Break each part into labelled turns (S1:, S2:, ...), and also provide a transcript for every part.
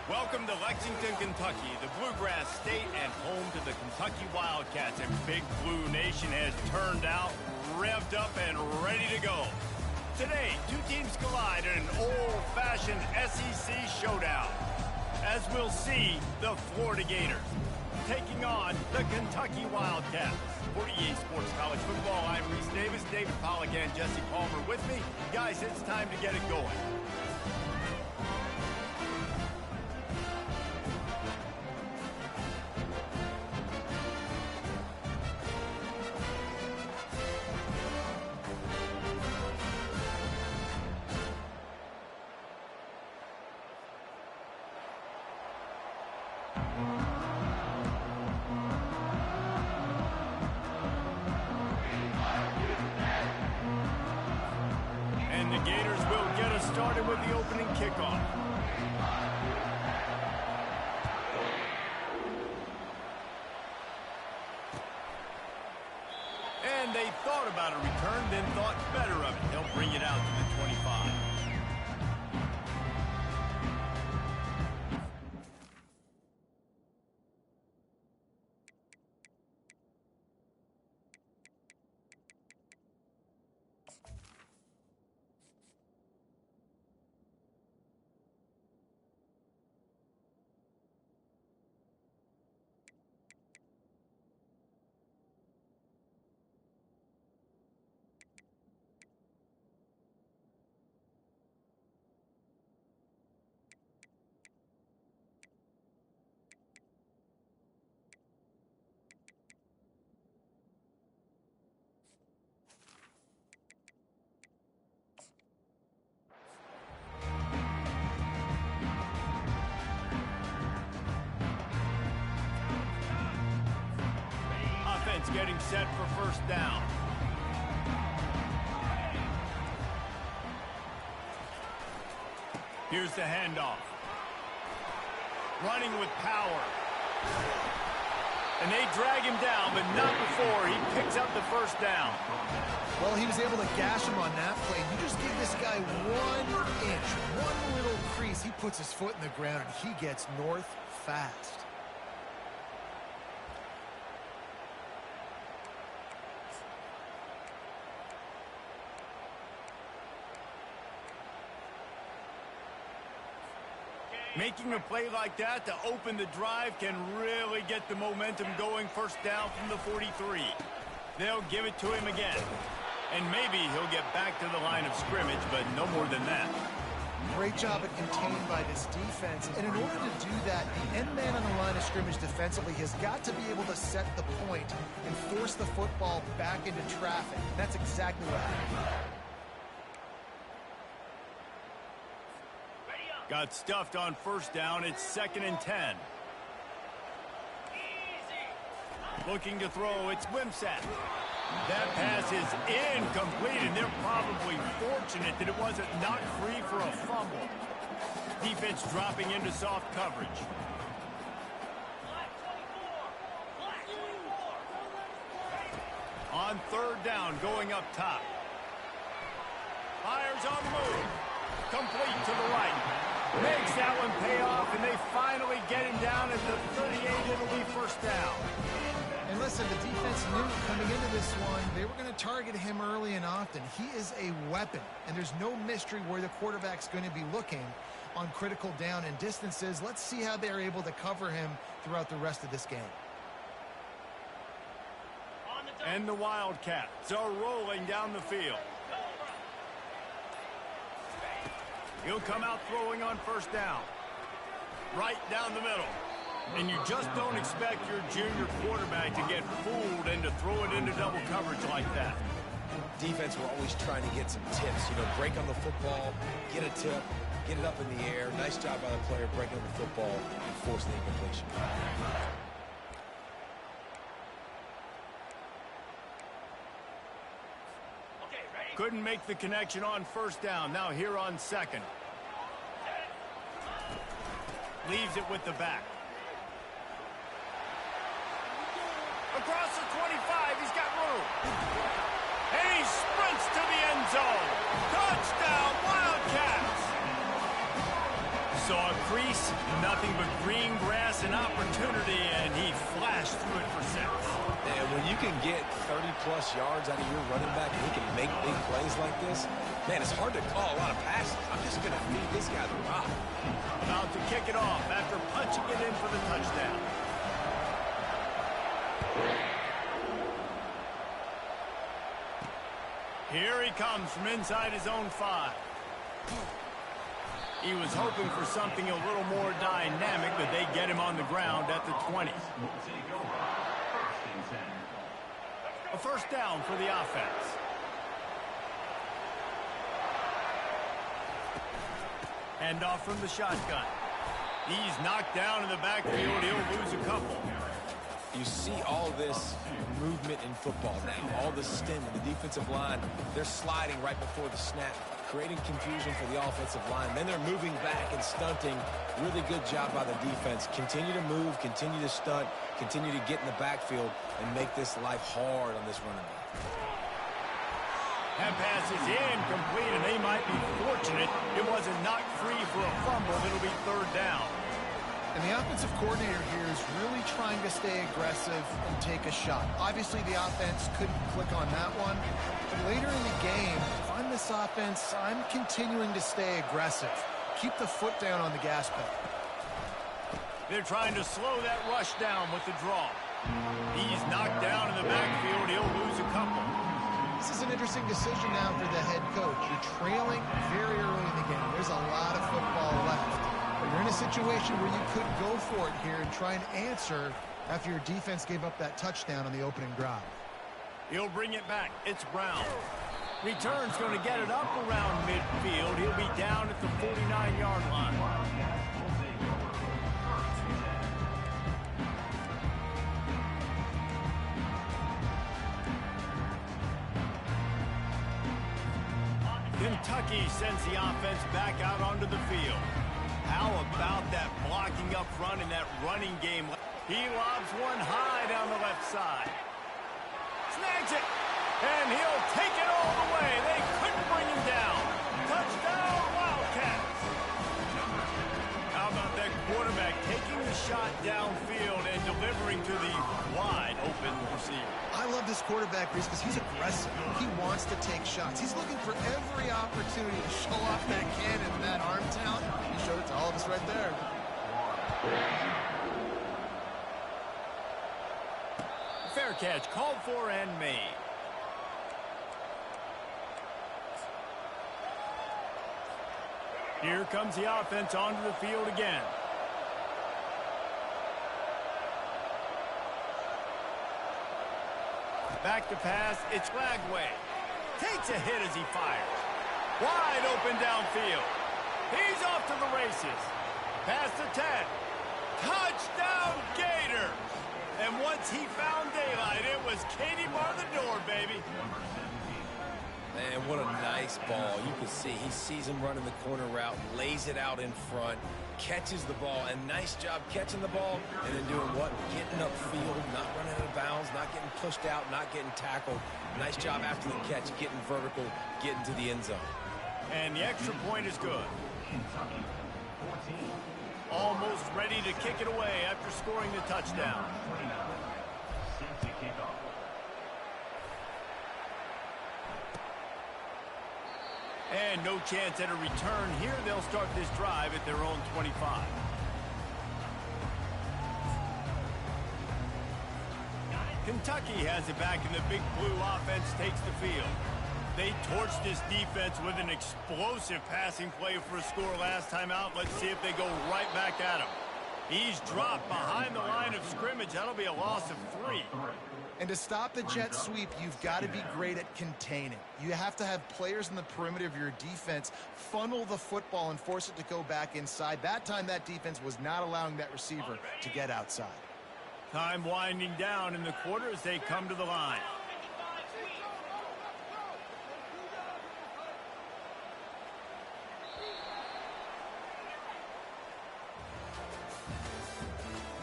S1: Welcome to Lexington, Kentucky, the Bluegrass State and home to the Kentucky Wildcats. And Big Blue Nation has turned out, revved up, and ready to go. Today, two teams collide in an old-fashioned SEC showdown. As we'll see, the Florida Gators taking on the Kentucky Wildcats. For EA Sports College Football, I'm Reese Davis, David Pollack, and Jesse Palmer with me. Guys, it's time to get it going. And the Gators will get us started with the opening kickoff. And they thought about a return, then thought better of it. They'll bring it out to the 25. Getting set for first down. Here's the handoff. Running with power. And they drag him down, but not before he picks up the first down.
S2: Well, he was able to gash him on that play. You just give this guy 1 inch, one little crease. He puts his foot in the ground, and he gets north fast.
S1: Making a play like that to open the drive can really get the momentum going. First down from the 43. They'll give it to him again. And maybe he'll get back to the line of scrimmage, but no more than that.
S2: Great job at containing by this defense. And in order to do that, the end man on the line of scrimmage defensively has got to be able to set the point and force the football back into traffic. And that's exactly what happened.
S1: Got stuffed on first down. It's 2nd and 10. Looking to throw. It's Wimsatt. That pass is incomplete, and they're probably fortunate that it wasn't knocked free for a fumble. Defense dropping into soft coverage. On third down, going up top. Fires on the move. Complete to the right. Makes that one pay off, and they finally get him down at the 38. It'll be first down.
S2: And listen, the defense knew coming into this one, they were going to target him early and often. He is a weapon, and there's no mystery where the quarterback's going to be looking on critical down and distances. Let's see how they're able to cover him throughout the rest of this game.
S1: And the Wildcats are rolling down the field. He'll come out throwing on first down. Right down the middle. And you just don't expect your junior quarterback to get fooled and to throw it into double coverage like that.
S3: Defense were always trying to get some tips. You know, break on the football, get a tip, get it up in the air. Nice job by the player breaking on the football and forcing the incompletion.
S1: Couldn't make the connection on first down. Now here on second. Leaves it with the back. Across the 25, he's got room. And he sprints to the end zone. Touchdown, Wildcats! saw a crease, nothing but green grass and opportunity, and he flashed through it for six.
S3: And when you can get 30-plus yards out of your running back and he can make big plays like this, man, it's hard to call a lot of passes. I'm just going to feed this guy the rock.
S1: About to kick it off after punching it in for the touchdown. Here he comes from inside his own 5. He was hoping for something a little more dynamic, but they get him on the ground at the 20. A first down for the offense. Hand off from the shotgun. He's knocked down in the backfield. He'll lose a couple.
S3: You see all this movement in football now, all the stint in the defensive line. They're sliding right before the snap, creating confusion for the offensive line. Then they're moving back and stunting. Really good job by the defense. Continue to move, continue to stunt, continue to get in the backfield and make this life hard on this running back.
S1: That pass is incomplete, and they might be fortunate it wasn't knocked free for a fumble. It'll be third down.
S2: And the offensive coordinator here is really trying to stay aggressive and take a shot. Obviously, the offense couldn't click on that one. But later in the game, if I'm this offense, I'm continuing to stay aggressive. Keep the foot down on the gas pedal.
S1: They're trying to slow that rush down with the draw. He's knocked down in the backfield. He'll lose a couple.
S2: This is an interesting decision now for the head coach. You're trailing very early in the game. There's a lot of football left. But you're in a situation where you could go for it here and try and answer after your defense gave up that touchdown on the opening drive.
S1: He'll bring it back. It's Brown. Return's going to get it up around midfield. He'll be down at the 49-yard line. Kentucky sends the offense back out onto the field. How about that blocking up front in that running game? He lobs one high down the left side. Snags it, and he'll take it all the way. They couldn't bring him down. Touchdown, Wildcats. How about that quarterback taking the shot downfield and delivering to the wide open receiver?
S2: I love this quarterback, Reese, because he's aggressive. He wants to take shots. He's looking for every opportunity to show off that cannon and that arm talent. He showed it to all of us right there.
S1: Fair catch called for and made. Here comes the offense onto the field again. Back to pass, it's Lagway. Takes a hit as he fires. Wide open downfield. He's off to the races. Pass to 10. Touchdown Gators! And once he found daylight, it was Katie bar the door, baby.
S3: Man, what a nice ball. You can see he sees him running the corner route, lays it out in front, catches the ball, and nice job catching the ball, and then doing what? Getting upfield, not running out of bounds, not getting pushed out, not getting tackled. Nice job after the catch, getting vertical, getting to the end zone.
S1: And the extra point is good. Almost ready to kick it away after scoring the touchdown. And no chance at a return here. They'll start this drive at their own 25. Kentucky has it back, and the Big Blue offense takes the field. They torched this defense with an explosive passing play for a score last time out. Let's see if they go right back at him. He's dropped behind the line of scrimmage. That'll be a loss of 3.
S2: And to stop the jet sweep, you've got to be great at containing. You have to have players in the perimeter of your defense funnel the football and force it to go back inside. That time, that defense was not allowing that receiver to get outside.
S1: Time winding down in the quarter as they come to the line.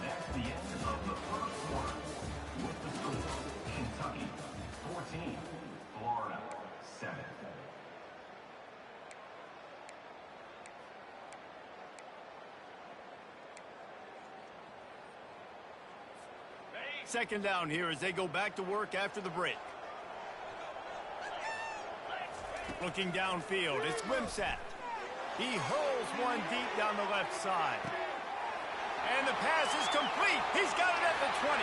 S4: That's the end of the first quarter. With the score, Kentucky 14, Florida 7.
S1: second down here as they go back to work after the break. Looking downfield, it's Wimsatt. He hurls one deep down the left side. And the pass is complete. He's got it at the 20.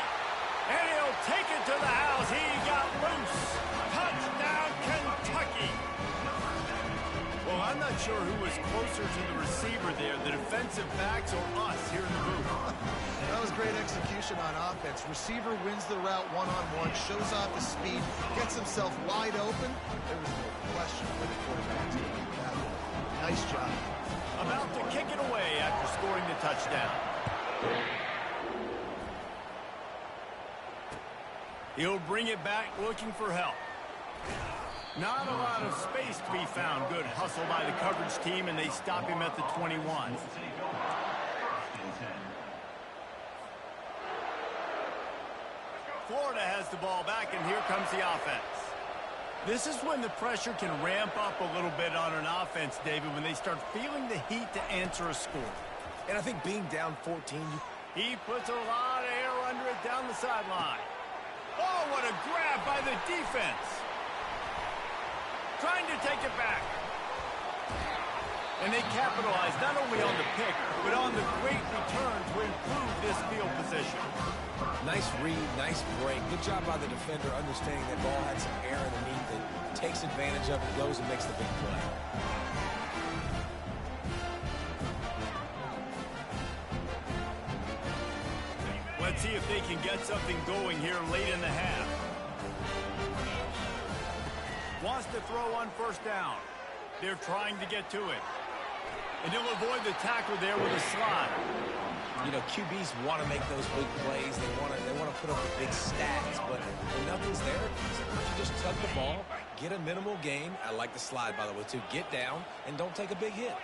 S1: And he'll take it to the house. He got loose. Touchdown, Kentucky. Well, I'm not sure who was closer to the receiver there, the defensive backs or us here in the booth.
S2: That was great execution on offense. Receiver wins the route one-on-one, shows off his speed, gets himself wide open. There was no question where the quarterback's going to that one. Nice job.
S1: About to kick it away after scoring the touchdown. He'll bring it back looking for help. Not a lot of space to be found. Good hustle by the coverage team, and they stop him at the 21. Florida has the ball back, and here comes the offense. This is when the pressure can ramp up a little bit on an offense, David, when they start feeling the heat to answer a score.
S3: And I think being down 14,
S1: he puts a lot of air under it down the sideline. Oh, what a grab by the defense. Trying to take it back. And they capitalize not only on the pick, but on the great return to improve this field position.
S3: Nice read, nice break. Good job by the defender understanding that ball had some air underneath it. Takes advantage of it, goes and makes the big play.
S1: Let's see if they can get something going here late in the half. Wants to throw on first down. They're trying to get to it. And he'll avoid the tackle there with a slide.
S3: You know, QBs want to make those big plays. They want to put up the big stats, but when nothing's there, you just tug the ball, get a minimal gain. I like the slide, by the way, too. Get down and don't take a big hit.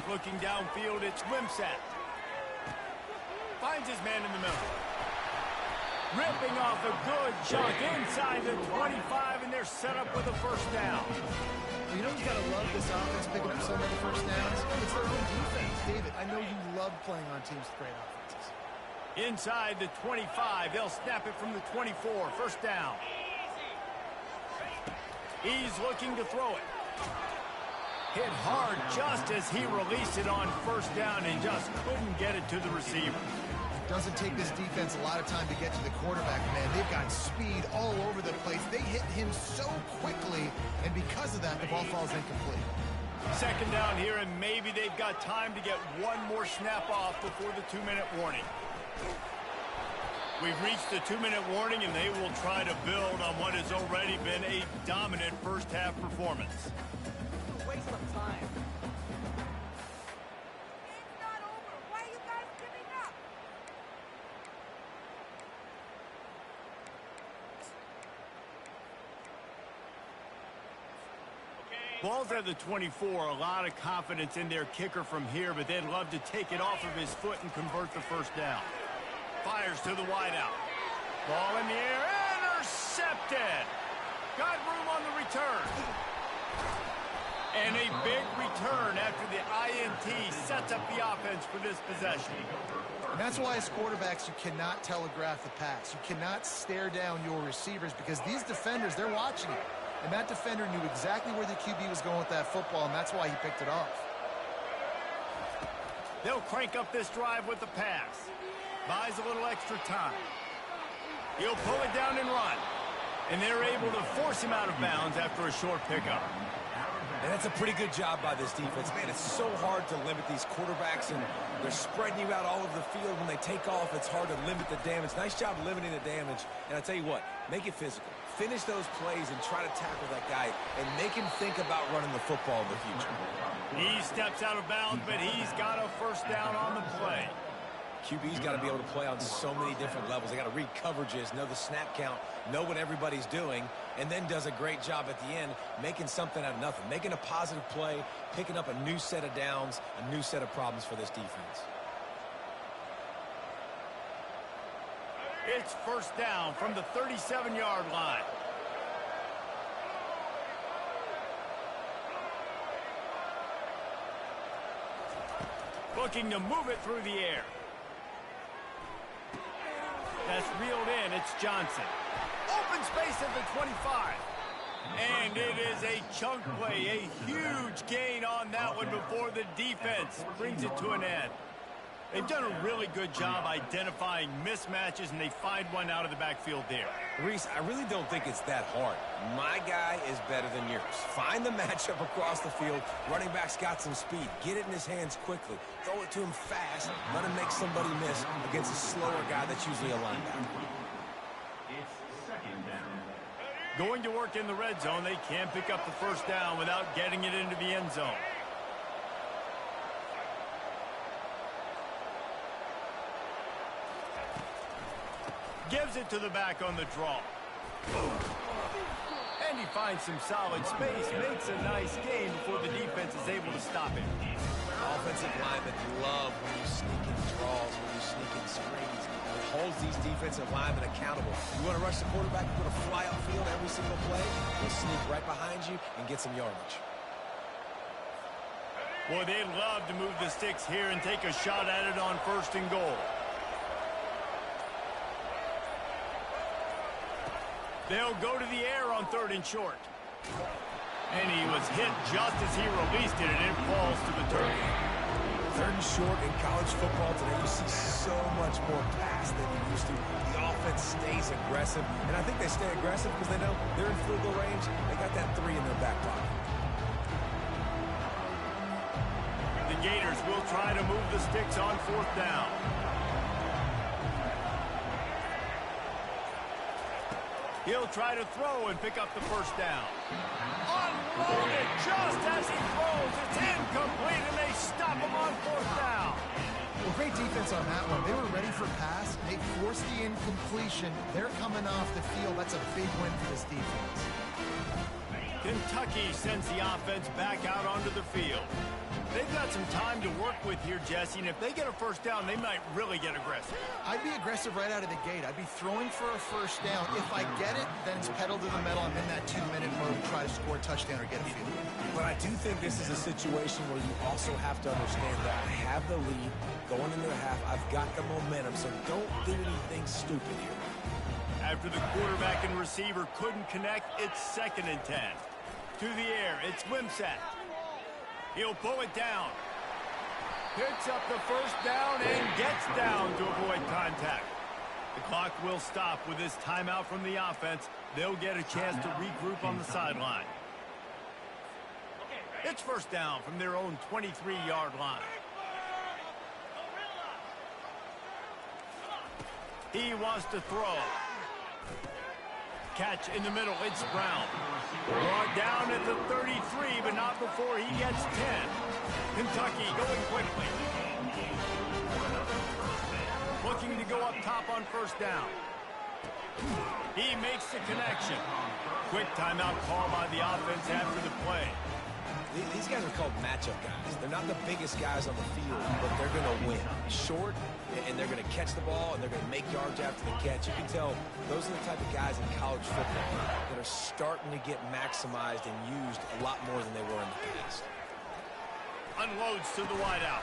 S1: Looking downfield, it's Wimsatt. Finds his man in the middle. Ripping off a good chunk inside the 25, and they're set up with a first down.
S2: You know who's got to love this offense picking up so many first downs? It's their own defense. David, I know you love playing on teams with great offenses.
S1: Inside the 25, they'll snap it from the 24. First down. He's looking to throw it. Hit hard just as he released it on first down and just couldn't get it to the receiver.
S2: Doesn't take this defense a lot of time to get to the quarterback, man. They've got speed all over the place. They hit him so quickly, and because of that, the ball falls incomplete.
S1: Second down here, and maybe they've got time to get one more snap off before the 2-minute warning. We've reached the 2-minute warning, and they will try to build on what has already been a dominant first-half performance.
S5: It's a waste of time. It's not over. Why are you guys giving up?
S1: Ball's at the 24. A lot of confidence in their kicker from here, but they'd love to take it off of his foot and convert the first down. Fires to the wideout. Ball in the air. Intercepted. Got room on the return. And a big return after the INT sets up the offense for this possession.
S2: And that's why as quarterbacks, you cannot telegraph the pass. You cannot stare down your receivers because these defenders, they're watching it. And that defender knew exactly where the QB was going with that football, and that's why he picked it off.
S1: They'll crank up this drive with the pass. Buys a little extra time. He'll pull it down and run. And they're able to force him out of bounds after a short pickup.
S3: And that's a pretty good job by this defense. Man, it's so hard to limit these quarterbacks, and they're spreading you out all over the field. When they take off, it's hard to limit the damage. Nice job limiting the damage. And I tell you what, make it physical. Finish those plays and try to tackle that guy and make him think about running the football in the future.
S1: He steps out of bounds, but he's got a first down on the play.
S3: QB's got to be able to play on so many different levels. They got to read coverages, know the snap count, know what everybody's doing, and then does a great job at the end making something out of nothing, making a positive play, picking up a new set of downs, a new set of problems for this defense.
S1: It's first down from the 37-yard line. Looking to move it through the air. That's reeled in. It's Johnson. Open space at the 25. And it is a chunk play, a huge gain on that one before the defense brings it to an end. They've done a really good job identifying mismatches, and they find one out of the backfield there.
S3: Reese, I really don't think it's that hard. My guy is better than yours. Find the matchup across the field. Running back's got some speed. Get it in his hands quickly. Throw it to him fast. Let him make somebody miss against a slower guy that's usually a linebacker.
S4: It's second down.
S1: Going to work in the red zone, they can't pick up the first down without getting it into the end zone. Gives it to the back on the draw. And he finds some solid space, makes a nice gain before the defense is able to stop it.
S3: Offensive linemen love when you sneak in draws, when you sneak in screens. It holds these defensive linemen accountable. You want to rush the quarterback, you put a fly outfield every single play, he'll sneak right behind you and get some yardage.
S1: Boy, they'd love to move the sticks here and take a shot at it on 1st and goal. They'll go to the air on 3rd and short. And he was hit just as he released it, and it falls to the turf.
S3: 3rd and short in college football today, you see so much more pass than you used to. The offense stays aggressive, and I think they stay aggressive because they know they're in field goal range. They got that 3 in their back pocket.
S1: The Gators will try to move the sticks on 4th down. He'll try to throw and pick up the first down. Unloaded just as he throws. It's incomplete, and they stop him on 4th down.
S2: Well, great defense on that one. They were ready for pass. They forced the incompletion. They're coming off the field. That's a big win for this defense.
S1: Kentucky sends the offense back out onto the field. They've got some time to work with here, Jesse, and if they get a first down, they might really get aggressive.
S2: I'd be aggressive right out of the gate. I'd be throwing for a first down. If I get it, then it's pedal to the metal. I'm in that 2-minute mode to try to score a touchdown or get a field goal.
S3: But I do think this is a situation where you also have to understand that I have the lead going into the half. I've got the momentum, so don't do anything stupid here.
S1: After the quarterback and receiver couldn't connect, it's 2nd and 10. To the air, it's Wimsatt. He'll pull it down. Picks up the first down and gets down to avoid contact. The clock will stop with this timeout from the offense. They'll get a chance to regroup on the sideline. It's first down from their own 23-yard line. He wants to throw. Catch in the middle, it's Brown. Brought down at the 33, but not before he gets 10. Kentucky going quickly. Looking to go up top on first down. He makes the connection. Quick timeout call by the offense after the play.
S3: These guys are called matchup guys. They're not the biggest guys on the field, but they're going to win. Short, and they're going to catch the ball, and they're going to make yards after the catch. You can tell those are the type of guys in college football that are starting to get maximized and used a lot more than they were in the past.
S1: Unloads to the wideout.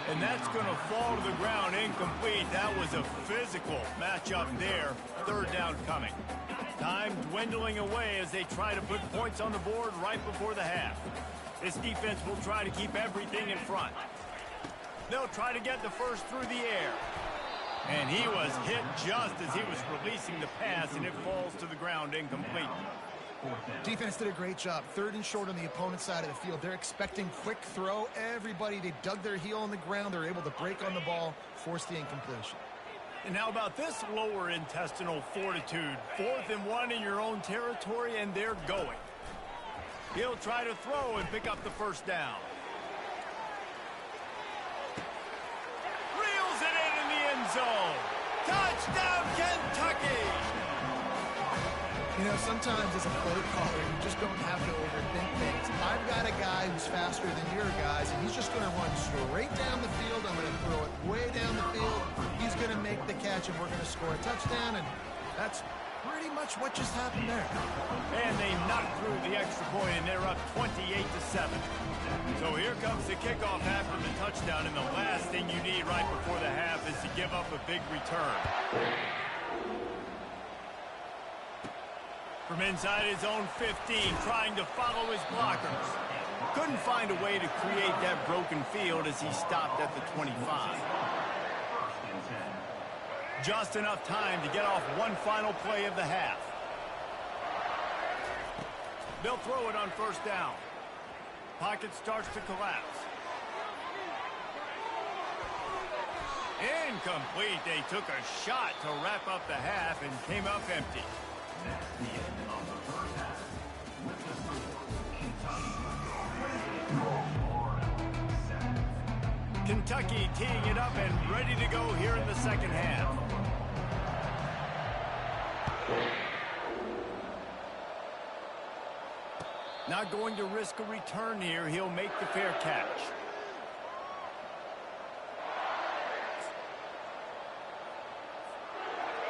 S1: And that's going to fall to the ground incomplete. That was a physical matchup there. 3rd down coming. Time dwindling away as they try to put points on the board right before the half. This defense will try to keep everything in front. They'll try to get the first through the air. And he was hit just as he was releasing the pass, and it falls to the ground incomplete.
S2: Defense did a great job. 3rd and short on the opponent's side of the field. They're expecting quick throw. Everybody, they dug their heel on the ground. They're able to break on the ball, force the incompletion.
S1: And how about this lower intestinal fortitude? 4th and 1 in your own territory, and they're going. He'll try to throw and pick up the first down. Reels it in the end zone. Touchdown, Kentucky!
S2: You know, sometimes as a play caller, you just don't have to overthink things. I've got a guy who's faster than your guys, and he's just going to run straight down the field. I'm going to throw it way down the field. He's going to make the catch, and we're going to score a touchdown, and that's pretty much what just happened there.
S1: And they knocked through the extra point, and they're up 28-7. So here comes the kickoff after the touchdown in the last thing you need right before the half is to give up a big return. From inside his own 15, trying to follow his blockers. Couldn't find a way to create that broken field as he stopped at the 25. Just enough time to get off one final play of the half. They'll throw it on first down. Pocket starts to collapse. Incomplete. They took a shot to wrap up the half and came up empty.
S4: That's the end of the first half. With the score, Kentucky 7.
S1: Kentucky teeing it up and ready to go here in the second half. Not going to risk a return here. He'll make the fair catch.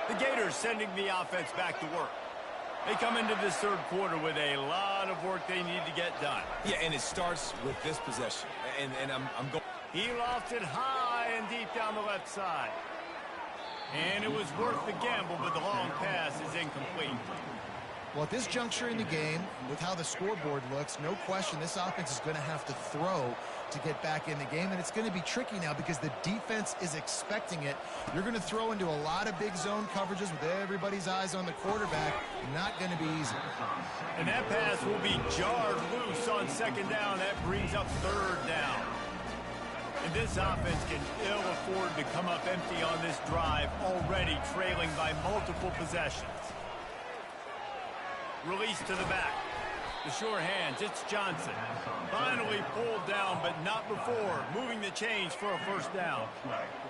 S1: The Gators sending the offense back to work. They come into this third quarter with a lot of work they need to get done.
S3: Yeah, and it starts with this possession. And I'm going...
S1: He lofted high and deep down the left side. And it was worth the gamble, but the long pass is incomplete.
S2: Well, at this juncture in the game, with how the scoreboard looks, no question this offense is going to have to throw to get back in the game, and it's going to be tricky now because the defense is expecting it. You're going to throw into a lot of big zone coverages with everybody's eyes on the quarterback. Not going to be easy.
S1: And that pass will be jarred loose on second down. That brings up third down. And this offense can ill afford to come up empty on this drive, already trailing by multiple possessions. Release to the back. The sure hands, it's Johnson. Finally pulled down, but not before. Moving the chains for a first down.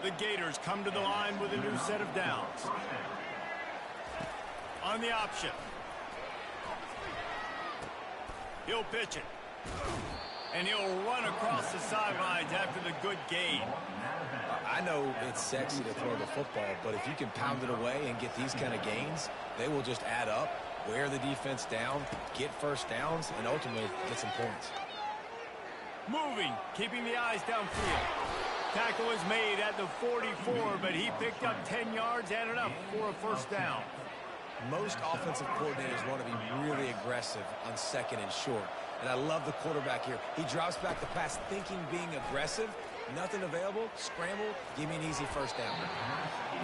S1: The Gators come to the line with a new set of downs. On the option. He'll pitch it. And he'll run across the sidelines after the good gain.
S3: I know it's sexy to throw the football, but if you can pound it away and get these kind of gains, they will just add up, wear the defense down, get first downs, and ultimately get some points.
S1: Moving, keeping the eyes downfield. Tackle is made at the 44, but he picked up 10 yards and enough for a first down.
S3: Most offensive coordinators want to be really aggressive on second and short. And I love the quarterback here. He drops back the pass thinking being aggressive. Nothing available. Scramble. Give me an easy first down.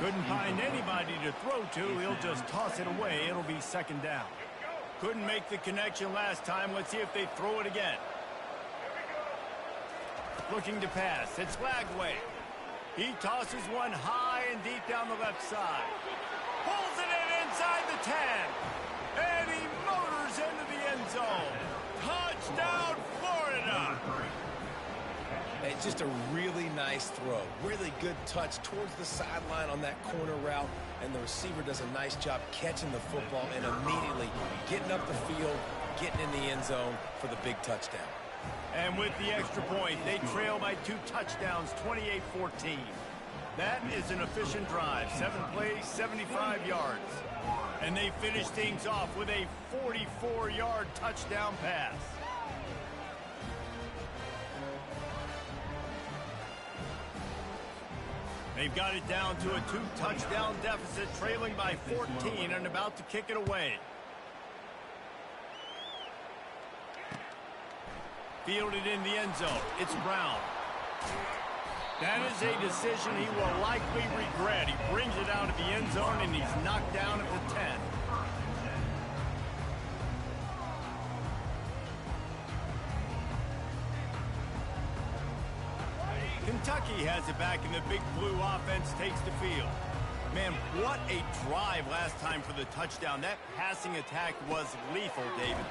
S1: Couldn't find anybody to throw to. He'll just toss it away. It'll be second down. Couldn't make the connection last time. Let's see if they throw it again. Looking to pass. It's Lagway. He tosses one high and deep down the left side. Pulls it in inside the 10. And he motors into the end zone. Touchdown, Florida!
S3: It's just a really nice throw. Really good touch towards the sideline on that corner route. And the receiver does a nice job catching the football and immediately getting up the field, getting in the end zone for the big touchdown.
S1: And with the extra point, they trail by 2 touchdowns, 28-14. That is an efficient drive. 7 plays, 75 yards. And they finish things off with a 44-yard touchdown pass. They've got it down to a 2-touchdown deficit, trailing by 14 and about to kick it away. Fielded in the end zone. It's Brown. That is a decision he will likely regret. He brings it out of the end zone, and he's knocked down at the 10. Kentucky has it back, and the Big Blue offense takes the field. Man, what a drive last time for the touchdown. That passing attack was lethal, David.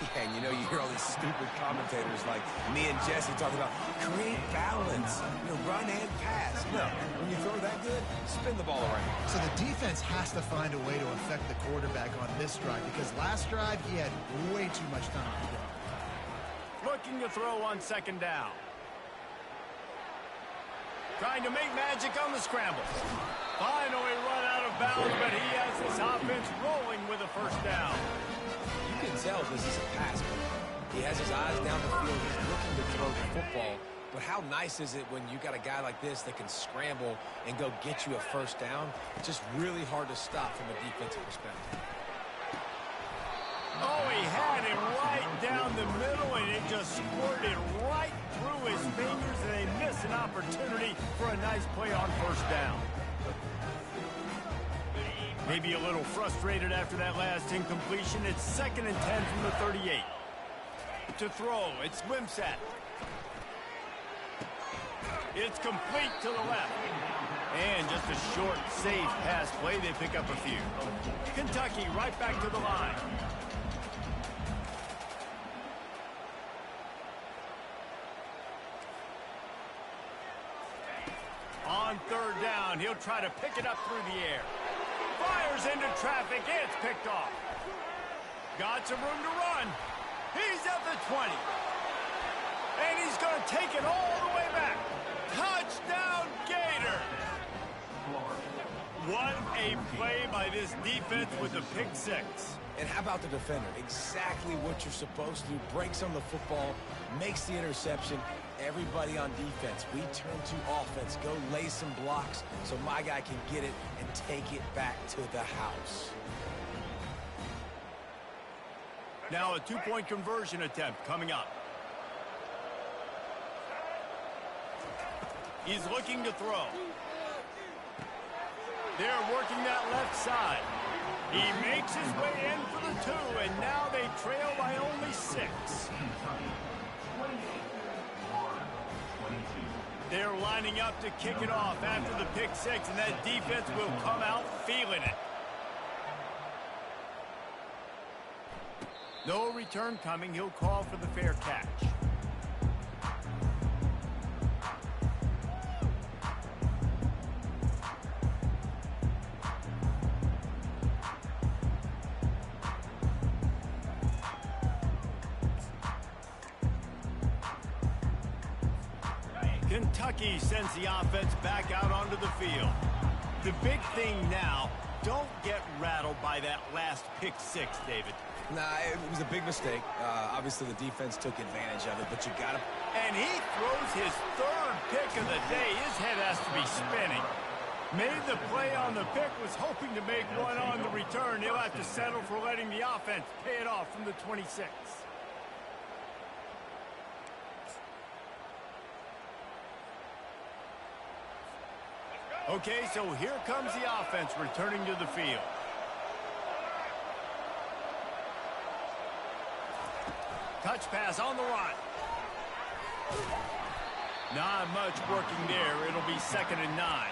S3: Yeah, and you know, you hear all these stupid commentators like me and Jesse talking about create balance, run and pass. No, when you throw that good, spin the ball around.
S2: So the defense has to find a way to affect the quarterback on this drive because last drive he had way too much time to go.
S1: Looking to throw on second down. Trying to make magic on the scramble. Finally run out of bounds, but he has this offense rolling with a first down.
S3: You can tell this is a pass, but he has his eyes down the field. He's looking to throw the football, But how nice is it when you got a guy like this that can scramble and go get you a first down? It's just really hard to stop from a defensive perspective.
S1: Oh, he had it right down the middle, and it just squirted right through his fingers, and they miss an opportunity for a nice play on first down. Maybe a little frustrated after that last incompletion. It's 2nd and 10 from the 38. To throw, it's Wimsatt. It's complete to the left. And just a short, safe pass play. They pick up a few. Kentucky right back to the line. On 3rd down, he'll try to pick it up through the air. Fires into traffic. It's picked off. Got some room to run. He's at the 20. And he's going to take it all the way back. Touchdown, Gator. What a play by this defense with the pick 6.
S3: And how about the defender? Exactly what you're supposed to do. Breaks on the football, makes the interception. Everybody on defense, we turn to offense. Go lay some blocks so my guy can get it and take it back to the house.
S1: Now a 2-point conversion attempt coming up. He's looking to throw. They're working that left side. He makes his way in for the 2, and now they trail by only 6. They're lining up to kick it off after the pick 6, and that defense will come out feeling it. No return coming. He'll call for the fair catch. Kentucky sends the offense back out onto the field. The big thing now, don't get rattled by that last pick 6, David.
S3: Nah, it was a big mistake. Obviously, the defense took advantage of it, but you got to...
S1: And he throws his 3rd pick of the day. His head has to be spinning. Made the play on the pick, was hoping to make one on the return. He'll have to settle for letting the offense pay it off from the 26. Okay, so here comes the offense returning to the field. Touch pass on the run. Not much working there. It'll be 2nd and 9.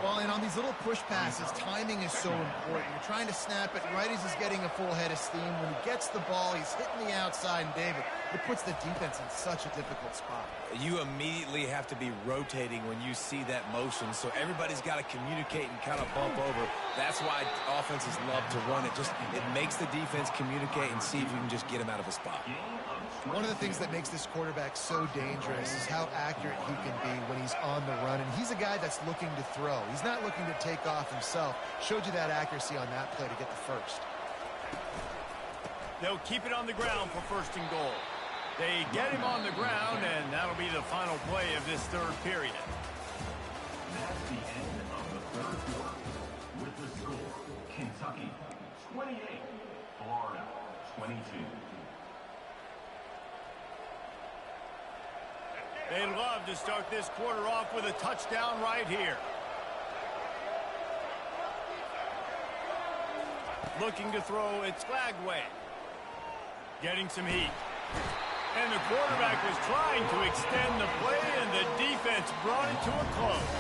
S2: Well, and on these little push passes, timing is so important. You're trying to snap it right as he's getting a full head of steam. When he gets the ball, he's hitting the outside, and David, it puts the defense in such a difficult spot.
S3: You immediately have to be rotating when you see that motion, so everybody's got to communicate and kind of bump over. That's why offenses love to run it. It makes the defense communicate and see if you can just get him out of a spot.
S2: One of the things that makes this quarterback so dangerous is how accurate he can be when he's on the run, and he's a guy that's looking to throw. He's not looking to take off himself. Showed you that accuracy on that play to get the first.
S1: They'll keep it on the ground for 1st and goal. They get him on the ground, and that'll be the final play of this 3rd period.
S4: That's the end of the 3rd quarter. With the score, Kentucky 28, Florida 22.
S1: They'd love to start this quarter off with a touchdown right here. Looking to throw, it's Flagway. Getting some heat. And the quarterback was trying to extend the play, and the defense brought it to a close.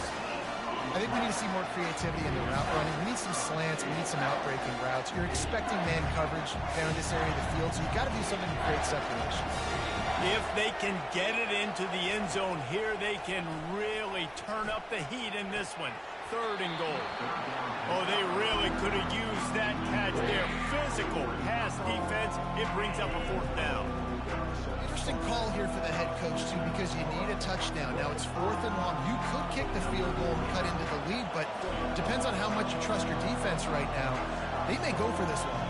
S2: I think we need to see more creativity in the route running. We need some slants. We need some outbreaking routes. You're expecting man coverage down in this area of the field, so you've got to do something to create separation.
S1: If they can get it into the end zone here, they can really turn up the heat in this one. 3rd and goal. Oh, they really could have used that catch there. Physical pass defense. It brings up a 4th down.
S2: Interesting call here for the head coach, too, because you need a touchdown. Now it's 4th and long. You could kick the field goal and cut into the lead, but depends on how much you trust your defense right now. They may go for this one.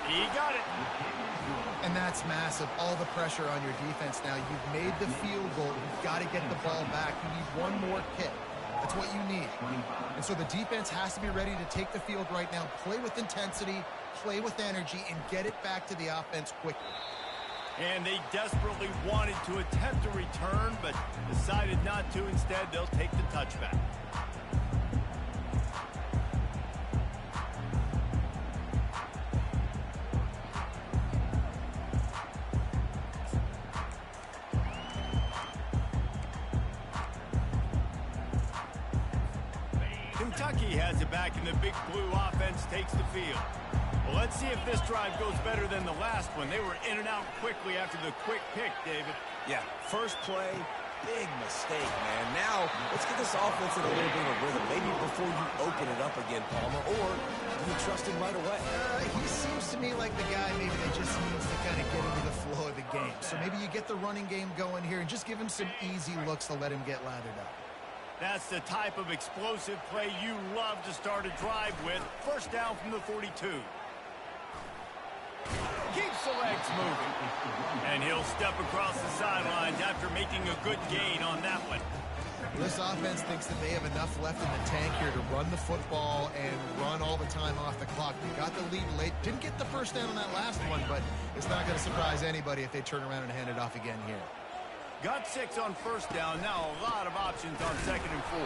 S1: He got it.
S2: And that that's massive. All the pressure on your defense now. You've made the field goal. You've got to get the ball back. You need one more kick. That's what you need. And so the defense has to be ready to take the field right now, play with intensity, play with energy, and get it back to the offense quickly.
S1: And they desperately wanted to attempt a return, but decided not to. Instead, they'll take the touchback. Kentucky has it back, and the Big Blue offense takes the field. Well, let's see if this drive goes better than the last one. They were in and out quickly after the quick pick, David.
S3: Yeah, first play, big mistake, man. Now, let's get this offense in a little bit of a rhythm. Maybe before you open it up again, Palmer, or do you trust him right away?
S2: He seems to me like the guy maybe that just needs to kind of get into the flow of the game. So maybe you get the running game going here and just give him some easy looks to let him get lathered up.
S1: That's the type of explosive play you love to start a drive with. First down from the 42. Keeps the legs moving. And he'll step across the sidelines after making a good gain on that one.
S2: This offense thinks that they have enough left in the tank here to run the football and run all the time off the clock. They got the lead late. Didn't get the first down on that last one, but it's not going to surprise anybody if they turn around and hand it off again here.
S1: Got 6 on first down. Now a lot of options on 2nd and 4.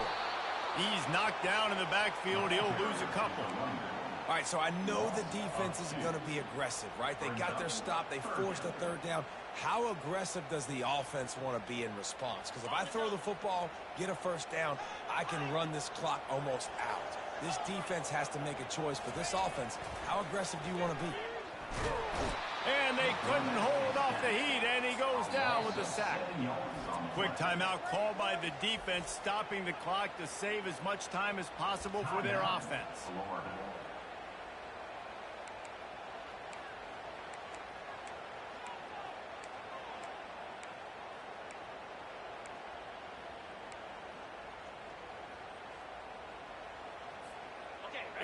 S1: He's knocked down in the backfield. He'll lose a couple.
S3: All right, so I know the defense is going to be aggressive, right? They got their stop. They forced a third down. How aggressive does the offense want to be in response? Because if I throw the football, get a first down, I can run this clock almost out. This defense has to make a choice. But this offense, how aggressive do you want to be?
S1: And they couldn't hold off the heat, and he goes down with the sack. Quick timeout called by the defense, stopping the clock to save as much time as possible for their offense.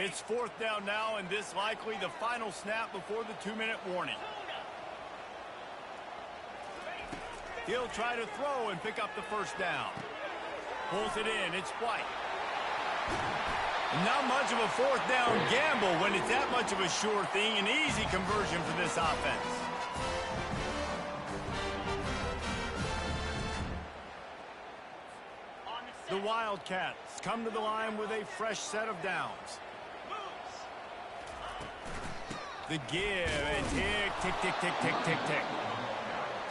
S1: It's 4th down now, and this likely the final snap before the 2-minute warning. He'll try to throw and pick up the first down. Pulls it in. It's White. Not much of a 4th down gamble when it's that much of a sure thing. An easy conversion for this offense. The Wildcats come to the line with a fresh set of downs. The give, and tick, tick, tick, tick, tick, tick, tick.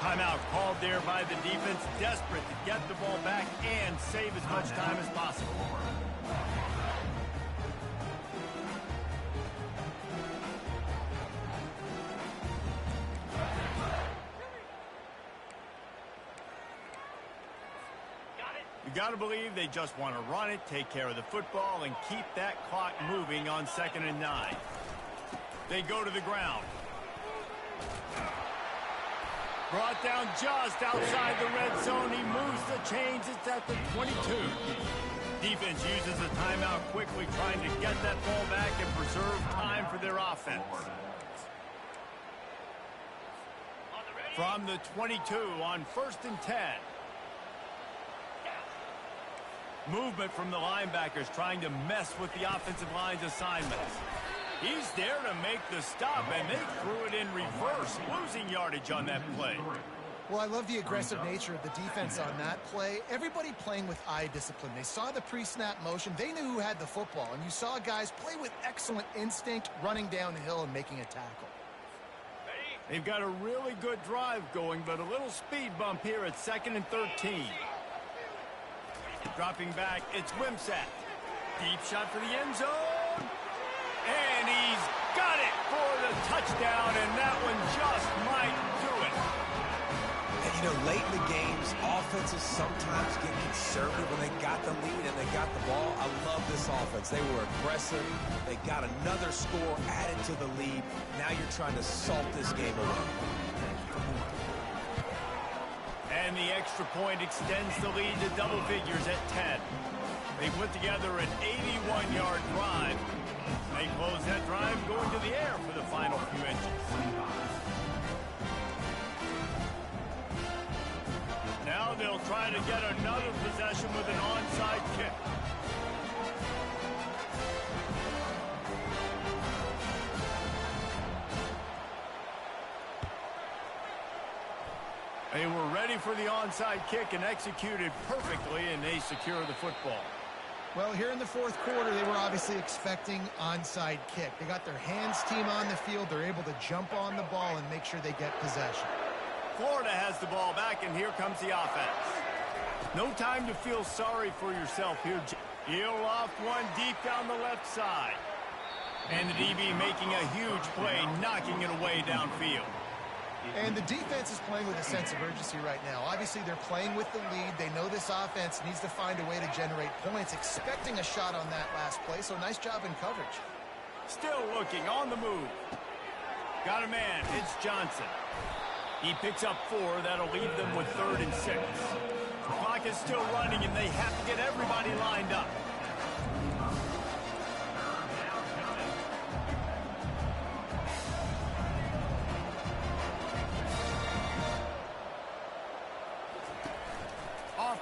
S1: Timeout called there by the defense, desperate to get the ball back and save as much time as possible. You got to believe they just want to run it, take care of the football, and keep that clock moving on 2nd and 9. They go to the ground. Brought down just outside the red zone. He moves the chains. It's at the 22. Defense uses a timeout quickly, trying to get that ball back and preserve time for their offense. From the 22 on 1st and 10. Movement from the linebackers trying to mess with the offensive line's assignments. He's there to make the stop, and they threw it in reverse, losing yardage on that play.
S2: Well, I love the aggressive nature of the defense on that play. Everybody playing with eye discipline. They saw the pre-snap motion. They knew who had the football, and you saw guys play with excellent instinct, running down the hill and making a tackle.
S1: They've got a really good drive going, but a little speed bump here at 2nd and 13. Dropping back, it's Wimsatt. Deep shot for the end zone. And he's got it for the touchdown, and that one just might do it.
S3: And, you know, late in the games, offenses sometimes get conservative when they got the lead and they got the ball. I love this offense. They were aggressive. They got another score added to the lead. Now you're trying to salt this game away.
S1: And the extra point extends the lead to double figures at 10. They put together an 81-yard drive. They close that drive going to the air for the final few inches. they'll try to get another possession with an onside kick. They were ready for the onside kick and executed perfectly, and they secure the football.
S2: Well, here in the fourth quarter, they were obviously expecting onside kick. They got their hands team on the field. They're able to jump on the ball and make sure they get possession.
S1: Florida has the ball back, and here comes the offense. No time to feel sorry for yourself here. He'll loft one deep down the left side. And the DB making a huge play, knocking it away downfield.
S2: And the defense is playing with a sense of urgency right now. Obviously, they're playing with the lead. They know this offense needs to find a way to generate points, expecting a shot on that last play, so nice job in coverage.
S1: Still looking, on the move. Got a man, it's Johnson. He picks up 4. That'll leave them with 3rd and 6. The clock is still running, and they have to get everybody lined up.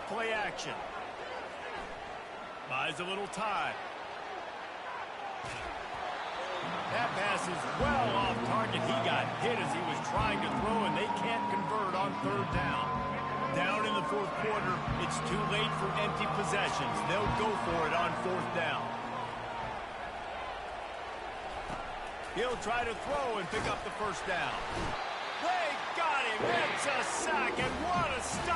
S1: Play action. Buys a little time. That pass is well off target. He got hit as he was trying to throw, and they can't convert on 3rd down. Down in the fourth quarter, it's too late for empty possessions. They'll go for it on 4th down. He'll try to throw and pick up the 1st down. They got him. It's a sack, and what a stop